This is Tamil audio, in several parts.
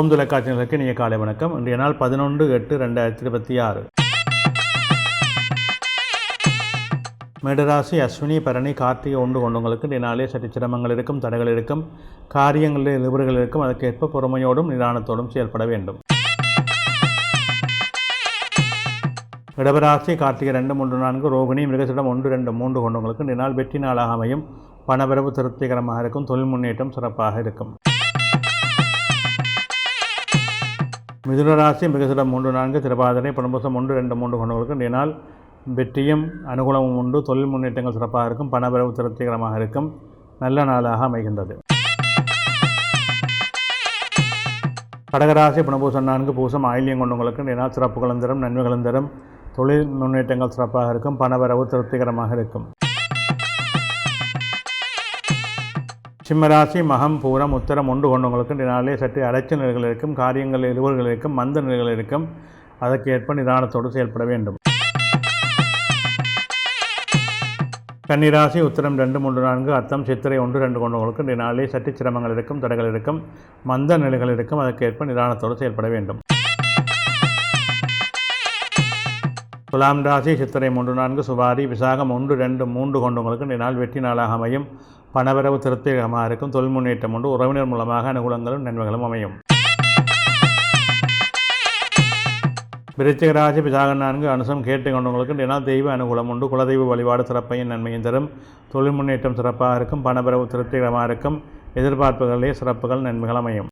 ஓம் தொலைக்காட்சிகளுக்கு இனிய காலை வணக்கம். இன்றைய நாள் 11/8/2026. மேடராசி அஸ்வினி பரணி கார்த்திகை ஒன்று கொண்டவங்களுக்கு இன்றைய நாளே சற்று சிரமங்கள் இருக்கும், தடைகள் இருக்கும், காரியங்களில் நிபுணர்கள் இருக்கும். அதற்கேற்ப பொறுமையோடும் நிதானத்தோடும் செயல்பட வேண்டும். இடபராசி கார்த்திகை 2, 3, 4, ரோகிணி மிருகசிடம் 1, 2, 3 கொண்டவங்களுக்கு இன்றைய நாள் வெற்றி நாளாக அமையும். பணவரவு திருப்திகரமாக இருக்கும், தொழில் முன்னேற்றம் சிறப்பாக இருக்கும். மிதுனராசி மிருகசிடம் 3, 4, திருவாதிரை புனர்பூசம் 1, 2, 3 கொண்டவர்களுக்கு இன்றைய நாள் வெற்றியும் அனுகூலமும் உண்டு, தொழில் முன்னேற்றங்கள் சிறப்பாக இருக்கும், பணவரவு திருப்திகரமாக இருக்கும், நல்ல நாளாக அமைகின்றது. கடகராசி புனர்பூசம் 4, பூசம் ஆயில்யம் கொண்டவங்களுக்கு இன்றைய நாள் சிறப்புகளும் தரும், நன்மைகளும் தரும், தொழில் முன்னேற்றங்கள் சிறப்பாக இருக்கும், பணவரவு திருப்திகரமாக இருக்கும். சிம்மராசி மகம் பூரம் உத்தரம் 1 கொண்டவங்களுக்கு இன்றைய நாளிலே சற்று அலைச்சல் நிலைகள் இருக்கும், காரியங்கள் இழுவர்கள் இருக்கும், மந்த நிலைகள் இருக்கும். அதற்கு ஏற்ப நிதானத்தோடு செயல்பட வேண்டும். கன்னிராசி உத்தரம் 2, 3, 4, அத்தம் சித்திரை 1, 2 கொண்டவங்களுக்கு இன்றைய நாளிலே சற்று சிரமங்கள் இருக்கும், தடைகள் இருக்கும், மந்த நிலைகள் இருக்கும். அதற்கு ஏற்ப நிதானத்தோடு செயல்பட வேண்டும். துலாம் ராசி சித்திரை 3, 4, சுவாரி விசாகம் 1, 2, 3 கொண்டவங்களுக்கு இன்றைய நாள் வெற்றி நாளாக அமையும். பணவரவு திருப்திகரமாக இருக்கும், தொழில் முன்னேற்றம் உண்டு, உறவினர் மூலமாக அனுகூலங்களும் நன்மைகளும் அமையும். விருச்சிக ராசி விசாகம் 4, அனுசம் கேட்டை கொண்டவங்களுக்கு இன்றைய நாள் தெய்வ அனுகூலம் உண்டு, குலதெய்வ வழிபாடு சிறப்பையும் நன்மையும் தரும், தொழில் முன்னேற்றம் சிறப்பாக இருக்கும், பணவரவு திருப்திகரமாக இருக்கும், எதிர்பார்ப்புகளிலே சிறப்புகள் நன்மைகள் அமையும்.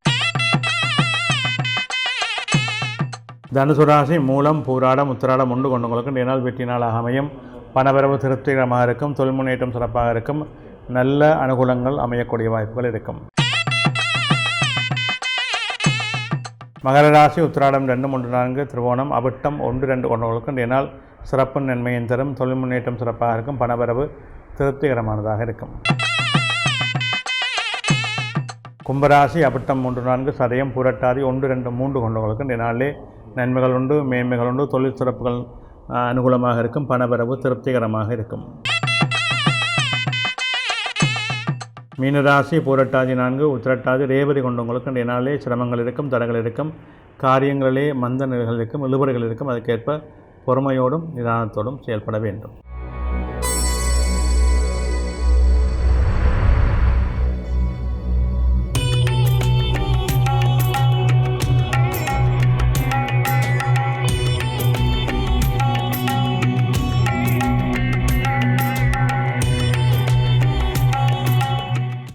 தனுசு ராசி மூலம் பூராடம் உத்திராடம் 1 கொண்டவங்களுக்கு இன்றைய நாள் வெற்றி நாளாக அமையும். பணவரவு திருப்திகரமாக இருக்கும், தொழில் முன்னேற்றம் சிறப்பாக இருக்கும், நல்ல அனுகூலங்கள் அமையக்கூடிய வாய்ப்புகள் இருக்கும். மகர ராசி உத்திராடம் 2, 3, 4, திருவோணம் அவிட்டம் 1, 2 கொண்டவர்களுக்கு இன்றைய நாள் சிறப்பு நன்மையின் தரும், தொழில் முன்னேற்றம் சிறப்பாக இருக்கும், பணவரவு திருப்திகரமானதாக இருக்கும். கும்பராசி அவிட்டம் 3, 4, சதயம் புரட்டாதி 1, 2, 3 கொண்டவர்களுக்கு இன்றைய நாளிலே நன்மைகள் உண்டு, மேன்மைகள் உண்டு, தொழில் சிறப்புகள் அனுகூலமாக இருக்கும், பணவரவு திருப்திகரமாக இருக்கும். மீனராசி பூரட்டாதி 4, உத்திரட்டாதி ரேவதி கொண்டவங்களுக்கு இன்றைய நாளிலே சிரமங்கள் இருக்கும், தடைகள் இருக்கும், காரியங்களிலே மந்த நிலைகள் இருக்கும், இழுபறிகள் இருக்கும். அதற்கேற்ப பொறுமையோடும் நிதானத்தோடும் செயல்பட வேண்டும்.